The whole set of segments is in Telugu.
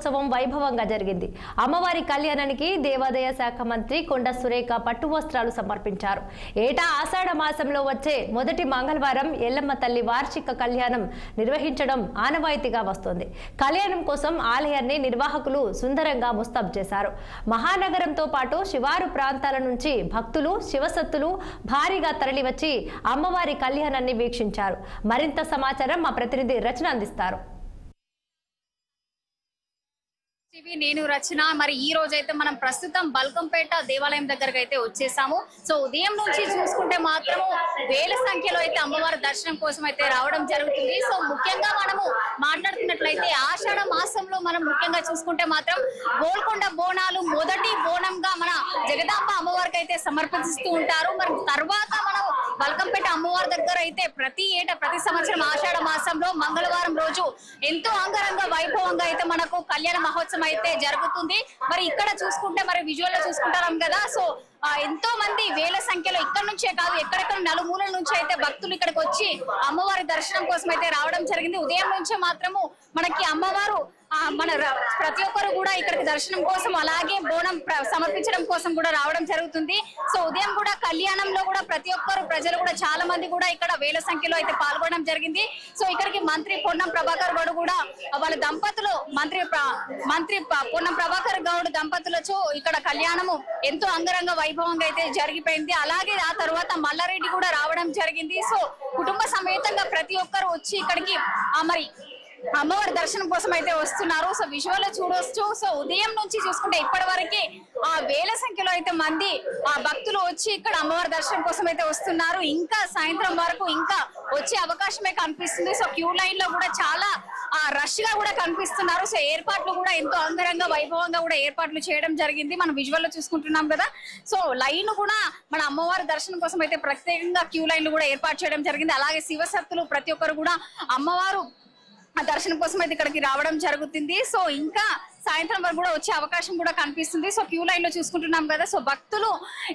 ఉత్సవం వైభవంగా జరిగింది. అమ్మవారి కళ్యాణానికి దేవాదాయ శాఖ మంత్రి కొండ సురేఖ పట్టు వస్త్రాలు సమర్పించారు. ఏటా ఆషాఢ మాసంలో వచ్చే మొదటి మంగళవారం ఎల్లమ్మ తల్లి వార్షిక కళ్యాణం నిర్వహించడం ఆనవాయితీగా వస్తోంది. కళ్యాణం కోసం ఆలయాన్ని నిర్వాహకులు సుందరంగా ముస్తాబు చేశారు. మహానగరంతో పాటు శివారు ప్రాంతాల నుంచి భక్తులు శివసత్తులు భారీగా తరలివచ్చి అమ్మవారి కళ్యాణాన్ని వీక్షించారు. మరింత సమాచారం మా ప్రతినిధి రచన అందిస్తారు. నేను రచన మరి ఈ రోజు అయితే మనం ప్రస్తుతం బల్కంపేట దేవాలయం దగ్గరకు అయితే వచ్చేసాము. సో ఉదయం నుంచి చూసుకుంటే మాత్రము వేల సంఖ్యలో అయితే అమ్మవారి దర్శనం కోసం అయితే రావడం జరుగుతుంది. సో ముఖ్యంగా మనము మాట్లాడుతున్నట్లయితే ఆషాఢ మాసంలో మనం ముఖ్యంగా చూసుకుంటే మాత్రం గోల్కొండ బోనాలు మొదటి బోనంగా మన జగదాంబ అమ్మవారికి అయితే సమర్పిస్తూ ఉంటారు. మరి తర్వాత మనం బల్కంపేట అమ్మవారి దగ్గర అయితే ప్రతి సంవత్సరం ఆషాఢ మాసంలో మంగళవారం రోజు ఎంతో అంగరంగ వైభవంగా అయితే మనకు కళ్యాణ మహోత్సవం అయితే జరుగుతుంది. మరి ఇక్కడ చూసుకుంటే మరి విజువల్ లో చూసుకుంటాం కదా. సో ఎంతో మంది వేల సంఖ్యలో ఇక్కడ నుంచే కాదు ఎక్కడెక్కడ నలుమూలల నుంచి అయితే భక్తులు ఇక్కడికి వచ్చి అమ్మవారి దర్శనం కోసం అయితే రావడం జరిగింది. ఉదయం నుంచే మాత్రము మనకి అమ్మవారు మన ప్రతి ఒక్కరు కూడా ఇక్కడికి దర్శనం కోసం అలాగే బోనం సమర్పించడం కోసం కూడా రావడం జరుగుతుంది. సో ఉదయం కూడా కళ్యాణంలో కూడా ప్రతి ఒక్కరు ప్రజలు కూడా చాలా మంది కూడా ఇక్కడ వేల సంఖ్యలో అయితే పాల్గొనడం జరిగింది. సో ఇక్కడికి మంత్రి పొన్నం ప్రభాకర్ గౌడ్ కూడా వాళ్ళ దంపతులు మంత్రి పొన్నం ప్రభాకర్ గౌడ్ దంపతులతో ఇక్కడ కళ్యాణము ఎంతో అంగరంగ వైభవంగా అయితే జరిగిపోయింది. అలాగే ఆ తర్వాత మల్లారెడ్డి కూడా రావడం జరిగింది. సో కుటుంబ సమేతంగా ప్రతి ఒక్కరు వచ్చి ఇక్కడికి మరి అమ్మవారి దర్శనం కోసం అయితే వస్తున్నారు. సో విజువల్ లో చూడొచ్చు. సో ఉదయం నుంచి చూసుకుంటే ఇప్పటి వరకు వేల సంఖ్యలో అయితే మంది భక్తులు వచ్చి ఇక్కడ అమ్మవారి దర్శనం కోసం అయితే వస్తున్నారు. ఇంకా సాయంత్రం వరకు ఇంకా వచ్చే అవకాశమే కనిపిస్తుంది. సో క్యూ లైన్ లో కూడా చాలా రష్ గా కూడా కనిపిస్తున్నారు. సో ఏర్పాట్లు కూడా ఎంతో అంగరంగ వైభవంగా కూడా ఏర్పాట్లు చేయడం జరిగింది. మనం విజువల్ లో చూసుకుంటున్నాం కదా. సో లైన్ కూడా మన అమ్మవారి దర్శనం కోసం అయితే ప్రత్యేకంగా క్యూ లైన్లు కూడా ఏర్పాటు చేయడం జరిగింది. అలాగే శివసత్తులు ప్రతి ఒక్కరు కూడా అమ్మవారు దర్శనం కోసం అయితే ఇక్కడికి రావడం జరుగుతుంది. సో ఇంకా సాయంత్రం వరకు కూడా వచ్చే అవకాశం కూడా కనిపిస్తుంది. సో క్యూ లైన్ లో చూసుకుంటున్నాం కదా. సో భక్తులు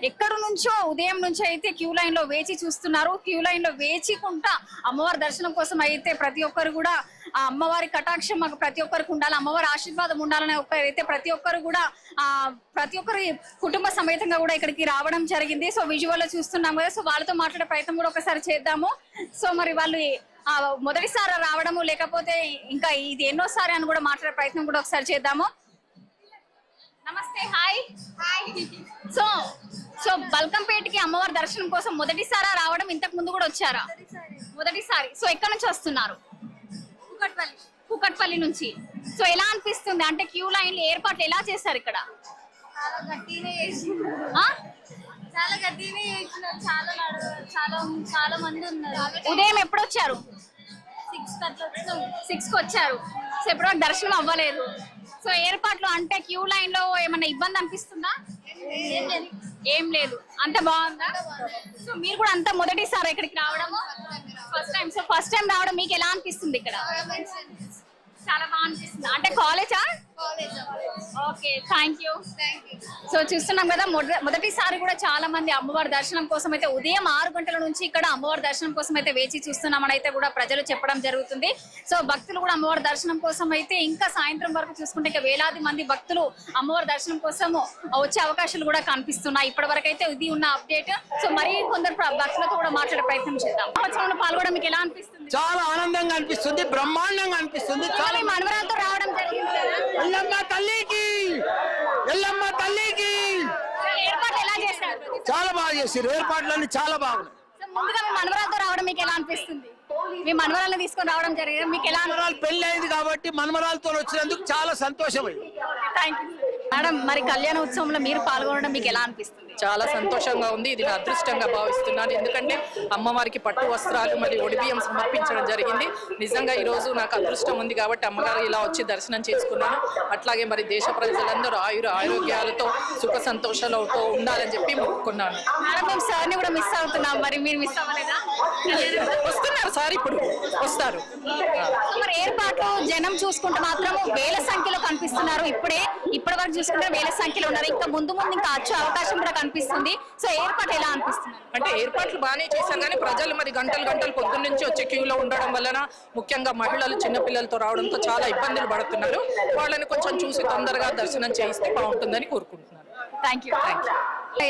ఎక్కడి నుంచో ఉదయం నుంచి అయితే క్యూ లైన్ లో వేచి చూస్తున్నారు. క్యూ లైన్ లో వేచికుంటా అమ్మవారి దర్శనం కోసం అయితే ప్రతి ఒక్కరు కూడా అమ్మవారి కటాక్షం మాకు ప్రతి ఒక్కరికి ఉండాలి, అమ్మవారి ఆశీర్వాదం ఉండాలనే అయితే ప్రతి ఒక్కరు కూడా ప్రతి ఒక్కరి కుటుంబ సమేతంగా కూడా ఇక్కడికి రావడం జరిగింది. సో విజువల్ లో చూస్తున్నాం కదా. సో వాళ్ళతో మాట్లాడే ప్రయత్నం కూడా ఒకసారి చేద్దాము. సో మరి వాళ్ళు మొదటిసారి రావడము లేకపోతే ఇంకా ఇది ఎన్నోసారి అని కూడా మాట్లాడే ప్రయత్నం కూడా ఒకసారి చేద్దాము. నమస్తే, హాయ్. సో బల్కంపేటకి అమ్మవారి దర్శనం కోసం మొదటిసారి రావడం, ఇంతకు ముందు కూడా వచ్చారా? మొదటిసారి. సో ఎక్కడి నుంచి వస్తున్నారు? కుకట్పల్లి నుంచి. సో ఎలా అనిపిస్తుంది అంటే క్యూ లైన్లు ఏర్పాట్లు ఎలా చేస్తారు ఇక్కడ? చాలా గట్టిగానే చేసినారు. చాలా మంది ఉన్నారు. ఉదయం ఎప్పుడు వచ్చారు? 6 కి వచ్చారు. సో ఎప్పుడు దర్శనం అవ్వలేదు. సో ఏర్పాట్లు అంటే క్యూ లైన్ లో ఏమన్నా ఇబ్బంది అనిపిస్తుందా? ఏం లేదు, అంత బాగుందా? సో మీరు కూడా అంత మొదటిసారి ఇక్కడికి రావడము? First time. So first time రావడం మీకు ఎలా అనిపిస్తుంది ఇక్కడ? చాలా బాగా అనిపిస్తుంది. అంటే కాలేజా? Okay, thank you. సో చూస్తున్నాం కదా, మొదటిసారి కూడా చాలా మంది అమ్మవారి దర్శనం కోసం అయితే ఉదయం 6 గంటల నుంచి ఇక్కడ అమ్మవారి దర్శనం కోసం అయితే వేచి చూస్తున్నామని అయితే కూడా ప్రజలు చెప్పడం జరుగుతుంది. సో భక్తులు కూడా అమ్మవారి దర్శనం కోసం అయితే ఇంకా సాయంత్రం వరకు చూసుకుంటే ఇంకా వేలాది మంది భక్తులు అమ్మవారి దర్శనం కోసం వచ్చే అవకాశాలు కూడా కనిపిస్తున్నాయి. ఇప్పటి వరకు అయితే ఇది ఉన్న అప్డేట్. సో మరి కొందరు భక్తులతో కూడా మాట్లాడే ప్రయత్నం చేద్దాం. సంవత్సరంలో పాల్గొనడం మీకు ఎలా అనిపిస్తుంది? చాలా ఆనందంగా అనిపిస్తుంది, బ్రహ్మాండంగా అనిపిస్తుంది. మనవరాలతో రావడం జరిగింది కదా. ఎల్లమ్మ తల్లికి ఏర్పాట్లు ఎలా చేశారు? చాలా బాగా చేశారు. ఏర్పాట్లన్నీ చాలా బాగున్నాయి. ముందుగా మీ మనవరాలతో రావడం మీకు ఎలా అనిపిస్తుంది? మీ మనవరాలను తీసుకొని రావడం జరిగింది, మీకు ఎలా? మనవరాలు పెళ్లి అయింది కాబట్టి మనవరాలతో వచ్చినందుకు చాలా సంతోషమైంది. మేడం, మరి కళ్యాణ ఉత్సవంలో మీరు పాల్గొనడం మీకు ఎలా అనిపిస్తుంది? చాలా సంతోషంగా ఉంది. ఇది నా అదృష్టంగా భావిస్తున్నాను. ఎందుకంటే అమ్మవారికి పట్టు వస్త్రాలు మరియు ఒడిబియ్యం సమర్పించడం జరిగింది. నిజంగా ఈ రోజు నాకు అదృష్టం ఉంది కాబట్టి అమ్మగారు ఇలా వచ్చి దర్శనం చేసుకున్నాను. అట్లాగే మరి దేశ ప్రజలందరూ ఆరోగ్యాలతో సుఖ సంతోషాలతో ఉండాలని చెప్పి మొక్కుకున్నాను. మేడం, మేము సార్ని కూడా మిస్ అవుతున్నాం, మరి మీరు మిస్ అవ్వలేదా? వస్తున్నారు సార్, ఇప్పుడు వస్తారు. మరి ఏర్పాట్లు జనం చూసుకుంటే మాత్రం వేల సంఖ్యలో కనిపిస్తున్నారు. ఇప్పటి వరకు చూసుకుంటే వేల సంఖ్యలో ఉన్నారు. ఇంకా ముందు ఇంకా వచ్చే అవకాశం కూడా కనిపిస్తుంది. సో ఏర్పాటు ఎలా అనిపిస్తుంది? అంటే ఏర్పాట్లు బాగానే చేశారు, కానీ ప్రజలు మరి గంటలు పొద్దున్న నుంచి వచ్చే క్యూలో ఉండడం వలన, ముఖ్యంగా మహిళలు చిన్నపిల్లలతో రావడంతో చాలా ఇబ్బందులు పడుతున్నారు. వాళ్ళని కొంచెం చూసి తొందరగా దర్శనం చేయిస్తే బాగుంటుందని కోరుకుంటున్నాను. Thank you.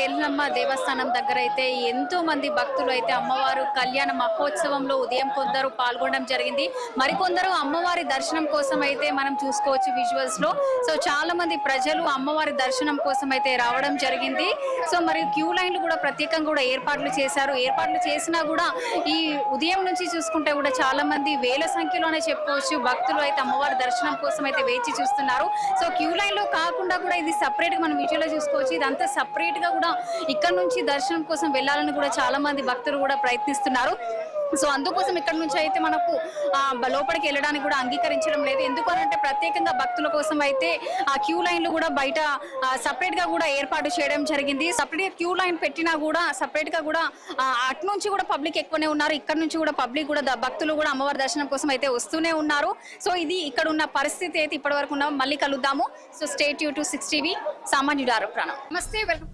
ఎల్లమ్మ దేవస్థానం దగ్గర అయితే ఎంతో మంది భక్తులు అయితే అమ్మవారు కళ్యాణ మహోత్సవంలో ఉదయం కొందరు పాల్గొనడం జరిగింది. మరికొందరు అమ్మవారి దర్శనం కోసం అయితే మనం చూసుకోవచ్చు విజువల్స్ లో. సో చాలా మంది ప్రజలు అమ్మవారి దర్శనం కోసం అయితే రావడం జరిగింది. సో మరి క్యూ లైన్లు కూడా ప్రత్యేకంగా కూడా ఏర్పాట్లు చేశారు. ఏర్పాట్లు చేసినా కూడా ఈ ఉదయం నుంచి చూసుకుంటే కూడా చాలా మంది వేల సంఖ్యలోనే చెప్పుకోవచ్చు భక్తులు అయితే అమ్మవారి దర్శనం కోసం అయితే వేచి చూస్తున్నారు. సో క్యూ లైన్ లో కాకుండా కూడా ఇది సపరేట్ గా మనం విజువల్ లో చూసుకోవచ్చు. ఇదంతా సపరేట్ గా కూడా ఇక్కడ నుంచి దర్శనం కోసం వెళ్ళాలని కూడా చాలా మంది భక్తులు కూడా ప్రయత్నిస్తున్నారు. సో అందుకోసం ఇక్కడ నుంచి అయితే మనకు లోపలికి వెళ్ళడానికి కూడా అంగీకరించడం లేదు. ఎందుకనంటే ప్రత్యేకంగా భక్తుల కోసం అయితే ఆ క్యూ లైన్లు కూడా బయట సపరేట్ గా కూడా ఏర్పాటు చేయడం జరిగింది. సపరేట్ క్యూ లైన్ పెట్టినా కూడా సపరేట్ గా కూడా అటు నుంచి కూడా పబ్లిక్ ఎక్కువనే ఉన్నారు. ఇక్కడ నుంచి కూడా పబ్లిక్ కూడా భక్తులు కూడా అమ్మవారి దర్శనం కోసం అయితే వస్తూనే ఉన్నారు. సో ఇది ఇక్కడ ఉన్న పరిస్థితి అయితే ఇప్పటి వరకు ఉన్నాం. మళ్ళీ కలుద్దాము. So stay tune to 6 TV. సామాన్యుడు ఆరోపణ. నమస్తే, వెల్కమ్